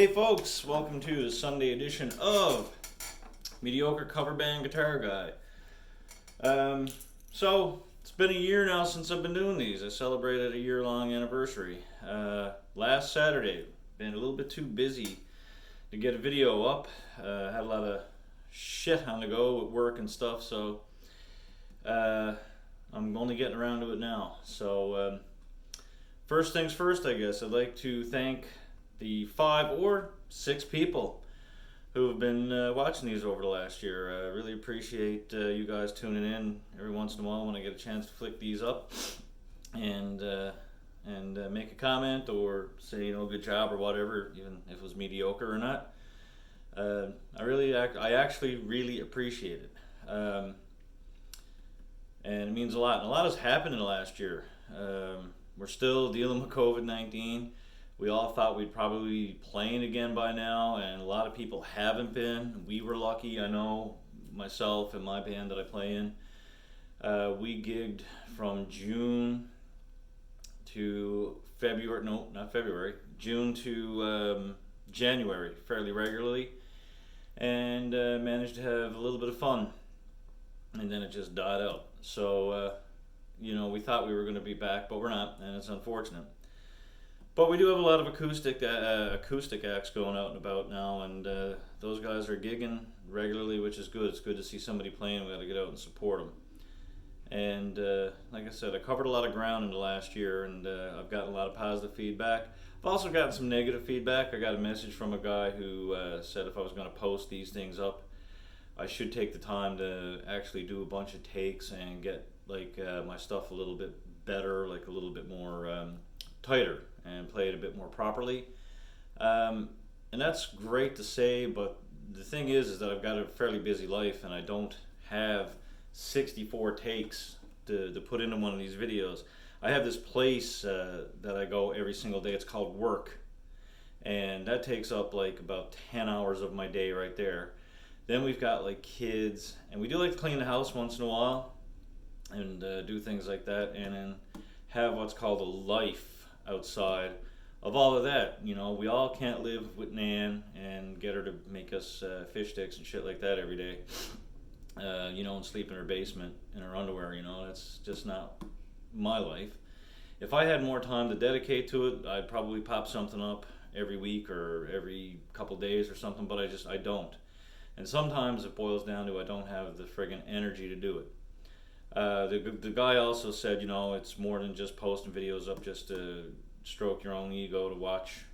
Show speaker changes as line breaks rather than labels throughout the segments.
Hey folks, welcome to the Sunday edition of Mediocre Cover Band Guitar Guy. So it's been a year now since I've been doing these. I celebrated a year-long anniversary last Saturday. Been a little bit too busy to get a video up. Had a lot of shit on the go with work and stuff, so I'm only getting around to it now. So first things first, I guess I'd like to thank the 5 or 6 people who have been watching these over the last year. I really appreciate you guys tuning in every once in a while when I get a chance to flick these up and make a comment or say, good job or whatever, even if it was mediocre or not. I actually really appreciate it. And it means a lot. And a lot has happened in the last year. We're still dealing with COVID-19. We all thought we'd probably be playing again by now, and a lot of people haven't been. We were lucky. I know myself and my band that I play in. We gigged from June to February, no, not February, June to January fairly regularly, and managed to have a little bit of fun, and then it just died out. So, we thought we were going to be back, but we're not, and it's unfortunate. But we do have a lot of acoustic acts going out and about now, and those guys are gigging regularly, which is good. It's good to see somebody playing. We got to get out and support them. And like I said, I covered a lot of ground in the last year, and I've gotten a lot of positive feedback. I've also gotten some negative feedback. I got a message from a guy who said if I was going to post these things up, I should take the time to actually do a bunch of takes and get my stuff a little bit better, like a little bit more tighter, and play it a bit more properly. And that's great to say, but the thing is that I've got a fairly busy life and I don't have 64 takes to put into one of these videos. I have this place that I go every single day. It's called work, and that takes up about 10 hours of my day right there. Then we've got kids, and we do like to clean the house once in a while and do things like that, and then have what's called a life outside of all of that. We all can't live with Nan and get her to make us fish sticks and shit like that every day, and sleep in her basement in her underwear. That's just not my life. If I had more time to dedicate to it, I'd probably pop something up every week or every couple days or something, but I don't. And sometimes it boils down to I don't have the friggin' energy to do it. The guy also said, it's more than just posting videos up just to stroke your own ego, to watch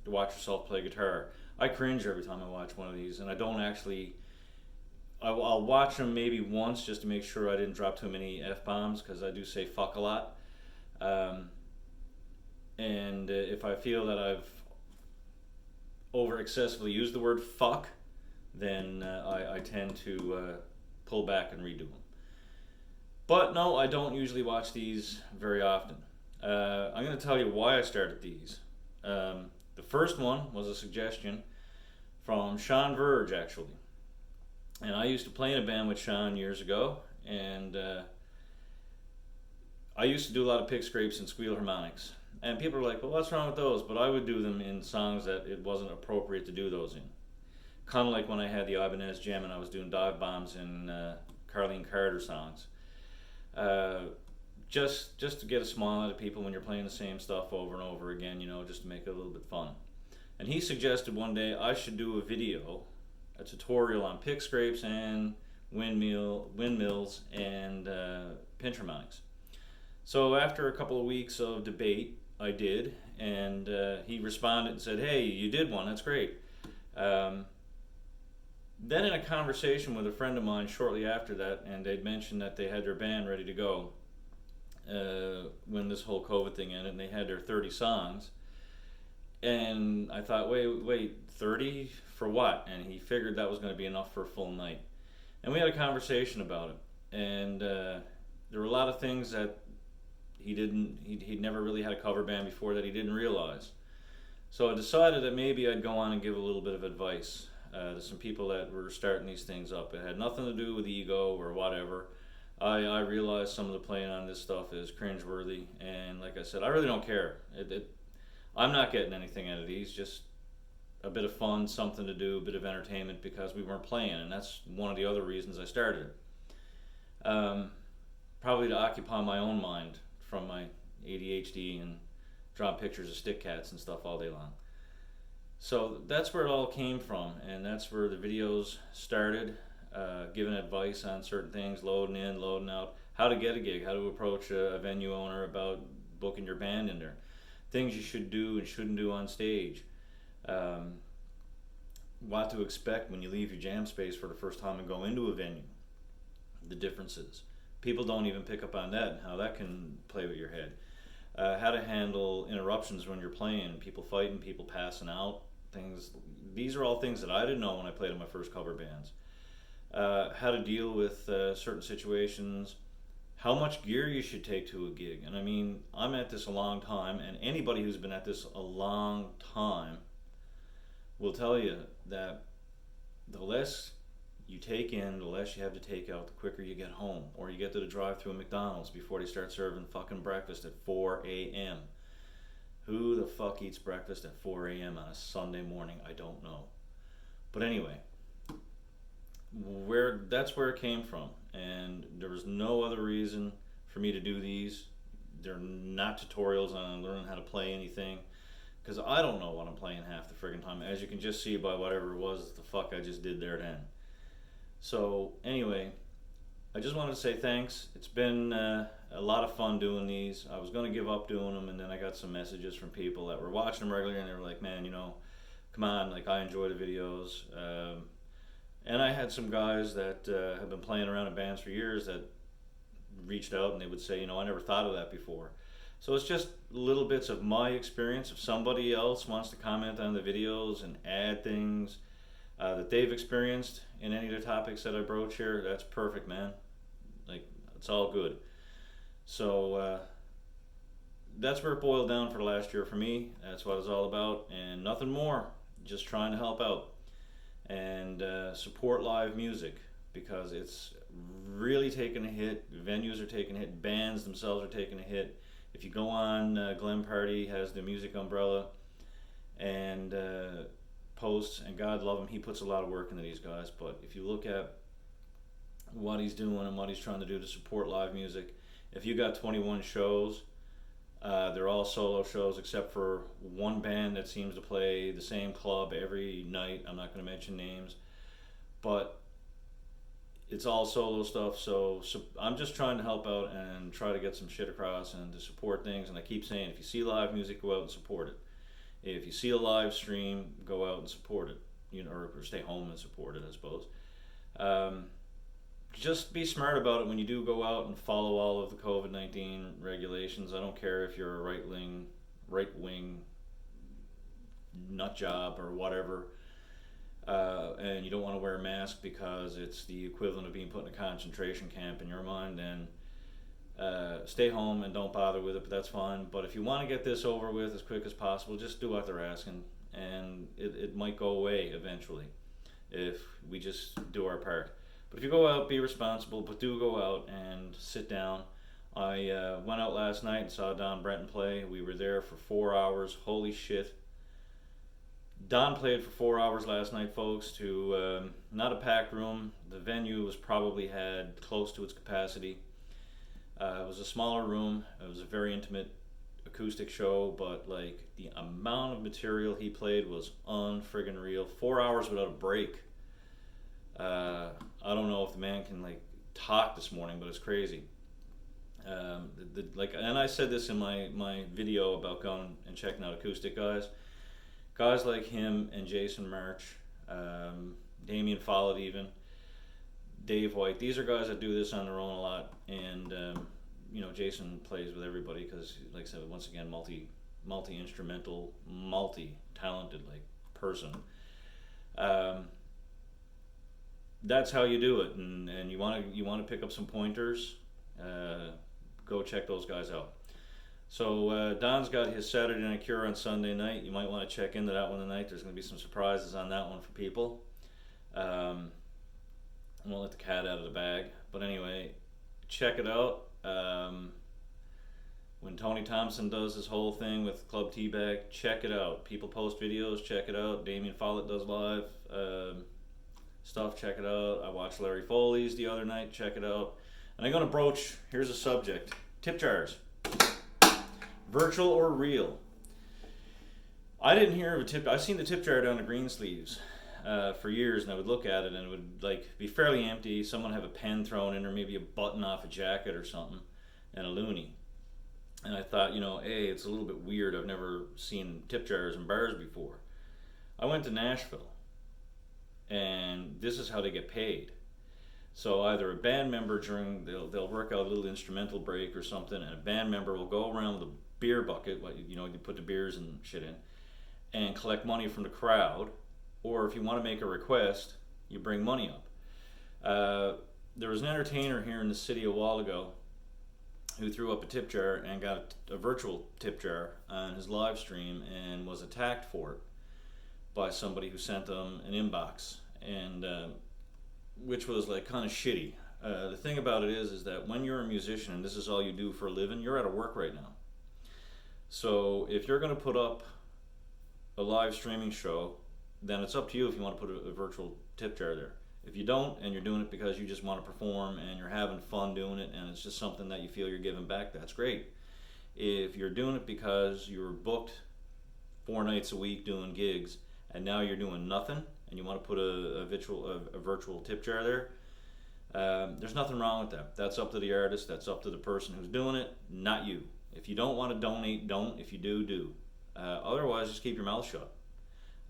yourself play guitar. I cringe every time I watch one of these, and I don't actually. I'll watch them maybe once just to make sure I didn't drop too many F-bombs, because I do say fuck a lot. And if I feel that I've over excessively used the word fuck, then I tend to pull back and redo them. But no, I don't usually watch these very often. I'm going to tell you why I started these. The first one was a suggestion from Sean Verge, actually. And I used to play in a band with Sean years ago, and I used to do a lot of pick scrapes and squeal harmonics. And people are like, well, what's wrong with those? But I would do them in songs that it wasn't appropriate to do those in. Kind of like when I had the Ibanez Jam and I was doing dive bombs in Carlene Carter songs. Just to get a smile out of people when you're playing the same stuff over and over again, just to make it a little bit fun. And he suggested one day I should do a video, a tutorial on pick scrapes and windmills and pinch harmonics. So after a couple of weeks of debate, I did, and he responded and said, hey, you did one, that's great. Then in a conversation with a friend of mine shortly after that, and they'd mentioned that they had their band ready to go when this whole COVID thing ended, and they had their 30 songs. And I thought, wait, 30 for what? And he figured that was going to be enough for a full night. And we had a conversation about it. And there were a lot of things that he'd never really had a cover band before that he didn't realize. So I decided that maybe I'd go on and give a little bit of advice to some people that were starting these things up. It had nothing to do with ego or whatever. I realized some of the playing on this stuff is cringeworthy, and like I said, I really don't care. I'm not getting anything out of these, just a bit of fun, something to do, a bit of entertainment because we weren't playing, and that's one of the other reasons I started it. Probably to occupy my own mind from my ADHD and draw pictures of stick cats and stuff all day long. So that's where it all came from, and that's where the videos started, giving advice on certain things, loading in, loading out, how to get a gig, how to approach a venue owner about booking your band in there, things you should do and shouldn't do on stage, um, what to expect when you leave your jam space for the first time and go into a venue, the differences. People don't even pick up on that and how that can play with your head. How to handle interruptions when you're playing, people fighting, people passing out, things. These are all things that I didn't know when I played in my first cover bands. How to deal with certain situations, how much gear you should take to a gig. And I mean, I'm at this a long time, and anybody who's been at this a long time will tell you that the less you take in, the less you have to take out, the quicker you get home. Or you get to the drive-thru at McDonald's before they start serving fucking breakfast at 4 a.m. Who the fuck eats breakfast at 4 a.m. on a Sunday morning? I don't know. But anyway, that's where it came from. And there was no other reason for me to do these. They're not tutorials on learning how to play anything, because I don't know what I'm playing half the friggin' time, as you can just see by whatever it was the fuck I just did there then. So anyway, I just wanted to say thanks. It's been a lot of fun doing these. I was going to give up doing them, and then I got some messages from people that were watching them regularly, and they were like, man, come on, like, I enjoy the videos. And I had some guys that have been playing around in bands for years that reached out, and they would say, I never thought of that before. So it's just little bits of my experience. If somebody else wants to comment on the videos and add things that they've experienced in any of the topics that I broach here, that's perfect, man. Like, it's all good. So that's where it boiled down for the last year for me. That's what it's all about, and nothing more. Just trying to help out and support live music, because it's really taking a hit. Venues are taking a hit. Bands themselves are taking a hit. If you go on, Glen Party has the Music Umbrella and posts, and God love him, he puts a lot of work into these guys. But if you look at what he's doing and what he's trying to do to support live music, if you got 21 shows, they're all solo shows except for one band that seems to play the same club every night. I'm not going to mention names, but it's all solo stuff. So I'm just trying to help out and try to get some shit across and to support things. And I keep saying, if you see live music, go out and support it. If you see a live stream, go out and support it, or stay home and support it, I suppose. Just be smart about it when you do go out and follow all of the COVID-19 regulations. I don't care if you're a right wing nut job or whatever, and you don't want to wear a mask because it's the equivalent of being put in a concentration camp in your mind, then stay home and don't bother with it, but that's fine. But if you want to get this over with as quick as possible, just do what they're asking, and it might go away eventually if we just do our part. But if you go out, be responsible, but do go out and sit down. I went out last night and saw Don Brenton play. We were there for 4 hours. Holy shit. Don played for 4 hours last night, folks, to not a packed room. The venue was probably had close to its capacity. It was a smaller room. It was a very intimate acoustic show, but like the amount of material he played was unfriggin' real. 4 hours without a break. I don't know if the man can like talk this morning, but it's crazy. And I said this in my video about going and checking out acoustic guys like him and Jason March, Damien Follett, even Dave White. These are guys that do this on their own a lot, and Jason plays with everybody because, like I said, once again, multi-instrumental, multi-talented like person. That's how you do it, and you want to pick up some pointers. Go check those guys out. So Don's got his Saturday Night Cure on Sunday night. You might want to check into that one tonight. There's going to be some surprises on that one for people. I won't let the cat out of the bag, but anyway, check it out. When Tony Thompson does his whole thing with Club Teabag, check it out. People post videos, check it out. Damien Follett does live stuff, check it out. I watched Larry Foley's the other night, check it out. And I'm going to broach, here's a subject, tip jars. Virtual or real? I didn't hear of a tip. I've seen the tip jar down the Greensleeves for years, and I would look at it and it would like be fairly empty. Someone have a pen thrown in, or maybe a button off a jacket or something, and a loonie. And I thought, hey, it's a little bit weird. I've never seen tip jars in bars before. I went to Nashville, and this is how they get paid. So either a band member they'll work out a little instrumental break or something, and a band member will go around with a beer bucket, you put the beers and shit in, and collect money from the crowd. Or if you want to make a request, you bring money up. There was an entertainer here in the city a while ago who threw up a tip jar and got a virtual tip jar on his live stream and was attacked for it by somebody who sent them an inbox, and which was like kind of shitty. The thing about it is that when you're a musician and this is all you do for a living, you're out of work right now. So if you're going to put up a live streaming show, then it's up to you if you want to put a virtual tip jar there. If you don't, and you're doing it because you just want to perform and you're having fun doing it and it's just something that you feel you're giving back, that's great. If you're doing it because you were booked 4 nights a week doing gigs and now you're doing nothing and you want to put a virtual tip jar there, there's nothing wrong with that. That's up to the artist, that's up to the person who's doing it, not you. If you don't want to donate, don't. If you do, do. Otherwise, just keep your mouth shut.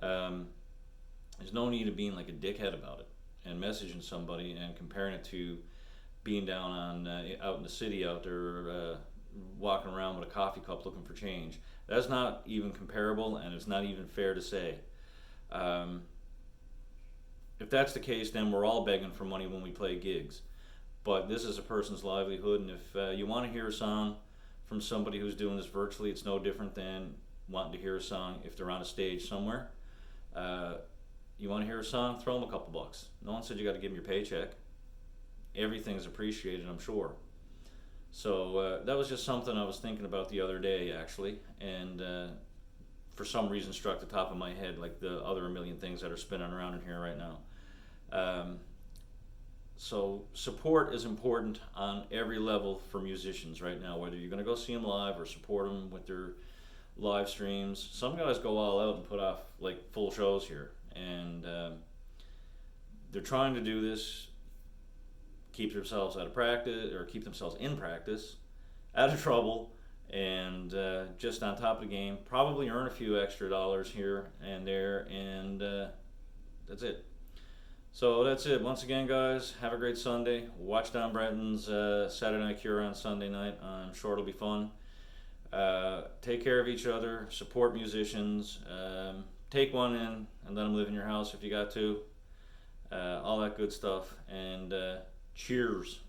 There's no need of being like a dickhead about it and messaging somebody and comparing it to being down on out in the city out there walking around with a coffee cup looking for change. That's not even comparable, and it's not even fair to say. If that's the case, then we're all begging for money when we play gigs. But this is a person's livelihood, and if you want to hear a song from somebody who's doing this virtually, it's no different than wanting to hear a song if they're on a stage somewhere. You want to hear a song, throw them a couple bucks. No one said you got to give them your paycheck. Everything's appreciated, I'm sure. So that was just something I was thinking about the other day, actually, and for some reason struck the top of my head, like the other a million things that are spinning around in here right now. So support is important on every level for musicians right now, whether you're going to go see them live or support them with their live streams. Some guys go all out and put off like full shows here, and they're trying to do this, keep themselves out of practice, or keep themselves in practice, out of trouble, and just on top of the game, probably earn a few extra dollars here and there, and that's it. So that's it. Once again, guys, have a great Sunday. Watch Don Brenton's Saturday Night Cure on Sunday night. I'm sure it'll be fun. Take care of each other, support musicians, take one in and let them live in your house if you got to, all that good stuff, and cheers.